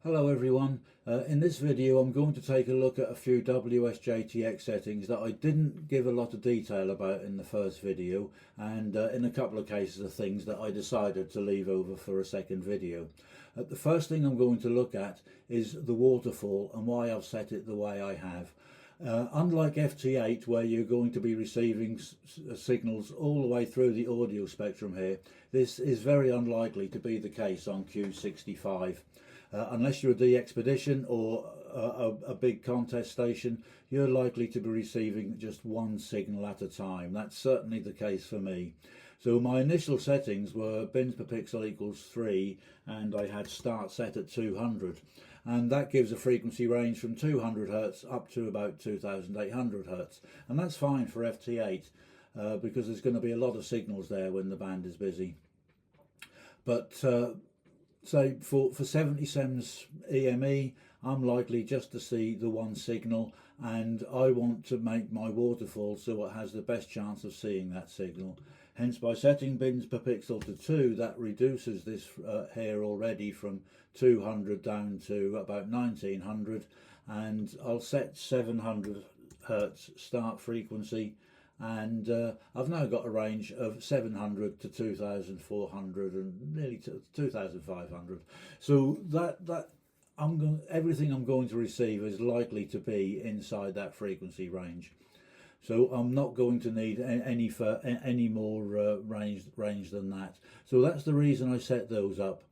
Hello everyone. In this video I'm going to take a look at a few WSJT-X settings that I didn't give a lot of detail about in the first video, and in a couple of cases of things that I decided to leave over for a second video. The first thing I'm going to look at is the waterfall and why I've set it the way I have. Unlike FT8, where you're going to be receiving signals all the way through the audio spectrum here, this is very unlikely to be the case on Q65. Unless you're a DXpedition or a big contest station, you're likely to be receiving just one signal at a time. That's certainly the case for me. So my initial settings were bins per pixel equals 3, and I had start set at 200. And that gives a frequency range from 200 Hz up to about 2800 Hz. And that's fine for FT8 because there's going to be a lot of signals there when the band is busy. But so for 77's EME, I'm likely just to see the one signal, and I want to make my waterfall so it has the best chance of seeing that signal. Hence, by setting bins per pixel to 2, that reduces this here already from 200 down to about 1900, and I'll set 700 Hz start frequency, and I've now got a range of 700 to 2400 and nearly to 2500. So everything I'm going to receive is likely to be inside that frequency range. So I'm not going to need any more range than that. So that's the reason I set those up.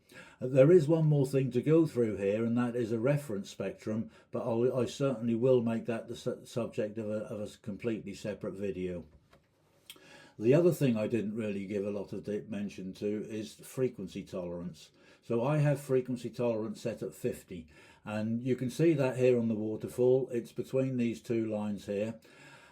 There is one more thing to go through here, and that is a reference spectrum, but I certainly will make that the subject of a completely separate video. The other thing I didn't really give a lot of mention to is frequency tolerance. So I have frequency tolerance set at 50, and you can see that here on the waterfall. It's between these two lines here,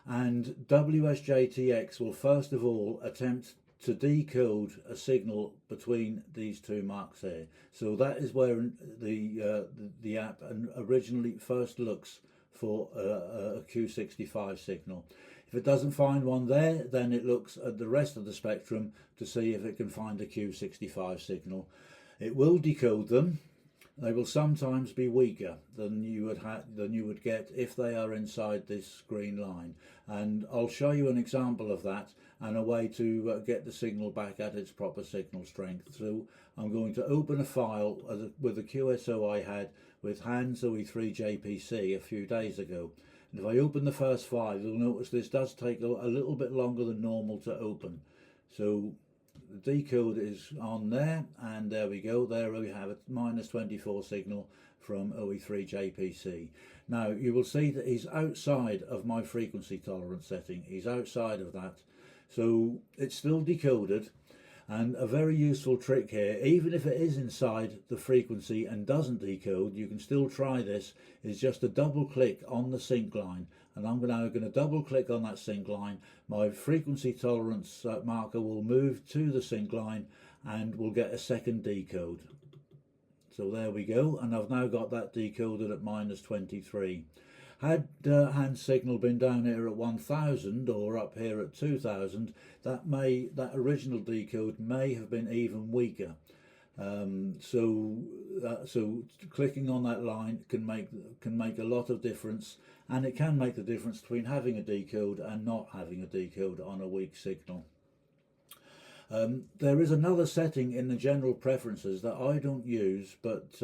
and WSJT-X will first of all attempt to decode a signal between these two marks here. So that is where the app originally first looks for a Q65 signal. If it doesn't find one there, then it looks at the rest of the spectrum to see if it can find a Q65 signal. It will decode them. They will sometimes be weaker than you would get if they are inside this green line, and I'll show you an example of that and a way to get the signal back at its proper signal strength. So I'm going to open a file with a QSO I had with HANS OE3JPC a few days ago, and if I open the first file, you'll notice this does take a little bit longer than normal to open. So the decode is on there, and there we go. There we have a -24 signal from OE3JPC. Now you will see that he's outside of my frequency tolerance setting. He's outside of that, so it's still decoded. And a very useful trick here, even if it is inside the frequency and doesn't decode, you can still try this, is just to double click on the sync line. And I'm now going to double click on that sync line. My frequency tolerance marker will move to the sync line and we'll get a second decode. So there we go, and I've now got that decoded at -23. Had hand signal been down here at 1000 or up here at 2000, that original decode may have been even weaker. So clicking on that line can make a lot of difference, and it can make the difference between having a decode and not having a decode on a weak signal. There is another setting in the general preferences that I don't use, but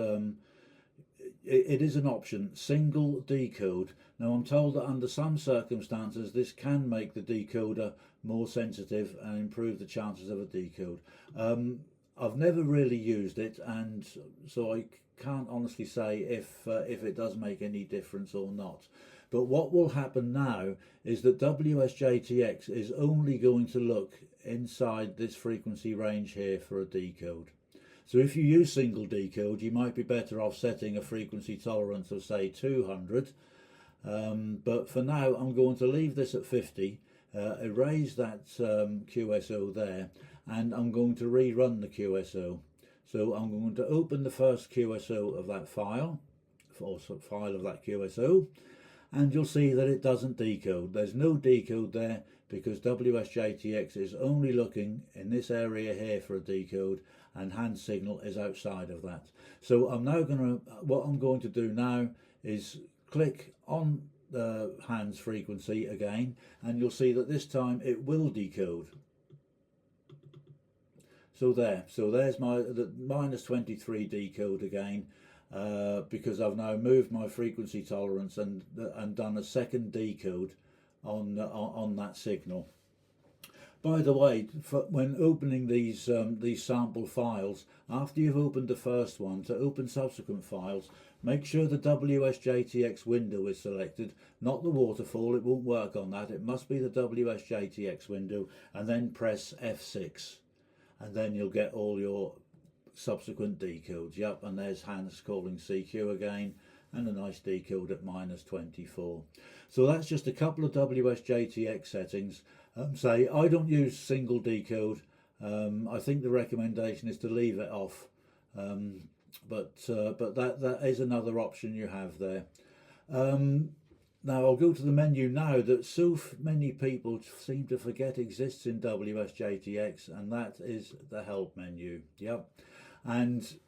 it is an option: single decode. Now I'm told that under some circumstances this can make the decoder more sensitive and improve the chances of a decode. I've never really used it, and so I can't honestly say if it does make any difference or not. But what will happen now is that WSJT-X is only going to look inside this frequency range here for a decode. So if you use single decode, you might be better off setting a frequency tolerance of say 200, but for now I'm going to leave this at 50, erase that QSO there, and I'm going to rerun the QSO. So I'm going to open the first QSO of that file, or file of that QSO, and you'll see that it doesn't decode. There's no decode there because WSJT-X is only looking in this area here for a decode, and hand signal is outside of that. So what I'm going to do now is click on the hands frequency again, and you'll see that this time it will decode. So there's the -23 decode again, because I've now moved my frequency tolerance and done a second decode on that signal. By the way, when opening these sample files, after you've opened the first one, to open subsequent files, make sure the WSJT-X window is selected, not the waterfall. It won't work on that. It must be the WSJT-X window, and then press F6. And then you'll get all your subsequent decodes. Yep, and there's Hans calling CQ again, and a nice decode at -24. So that's just a couple of WSJT-X settings. Say I don't use single decode. I think the recommendation is to leave it off, but that is another option you have there. Now I'll go to the menu now that so many people seem to forget exists in WSJT-X, and that is the help menu. Yep, and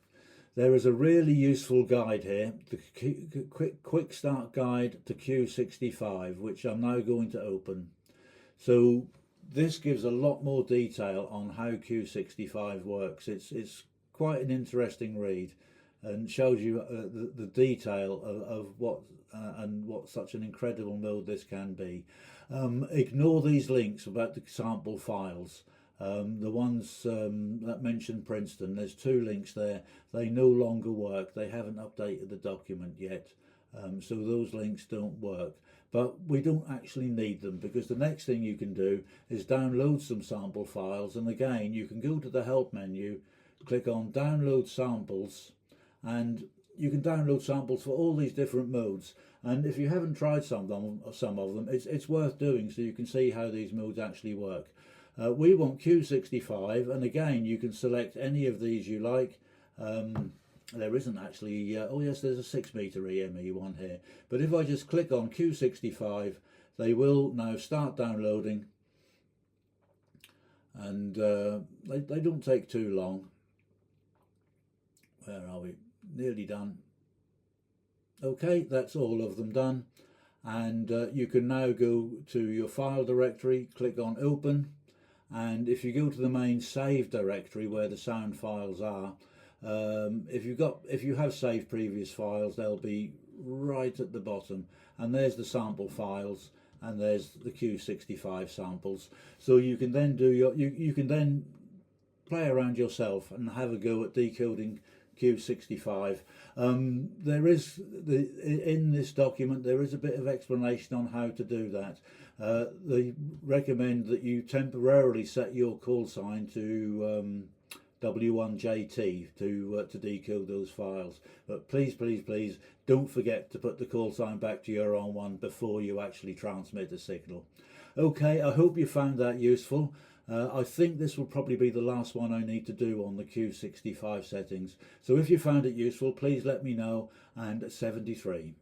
there is a really useful guide here, the quick start guide to Q65, which I'm now going to open. So this gives a lot more detail on how Q65 works. It's quite an interesting read, and shows you the detail of what such an incredible mode this can be. Ignore these links about the sample files. The ones that mention Princeton, there's 2 links there. They no longer work. They haven't updated the document yet, so those links don't work. But we don't actually need them, because the next thing you can do is download some sample files, and again you can go to the help menu, click on download samples, and you can download samples for all these different modes. And if you haven't tried some of them, it's worth doing, so you can see how these modes actually work. We want Q65, and again you can select any of these you like. There isn't actually, oh yes, there's a 6 meter EME one here, but if I just click on Q65, they will now start downloading, and they don't take too long. Where are we? Nearly done. Okay, that's all of them done, and you can now go to your file directory, click on open, and if you go to the main save directory where the sound files are, if you have saved previous files, they'll be right at the bottom, and there's the sample files, and there's the Q65 samples. So you can then do you can then play around yourself and have a go at decoding Q65. There is in this document there is a bit of explanation on how to do that. They recommend that you temporarily set your call sign to W1JT to decode those files, but please don't forget to put the call sign back to your own one before you actually transmit the signal. Okay, I hope you found that useful. I think this will probably be the last one I need to do on the Q65 settings, so if you found it useful, please let me know. And 73.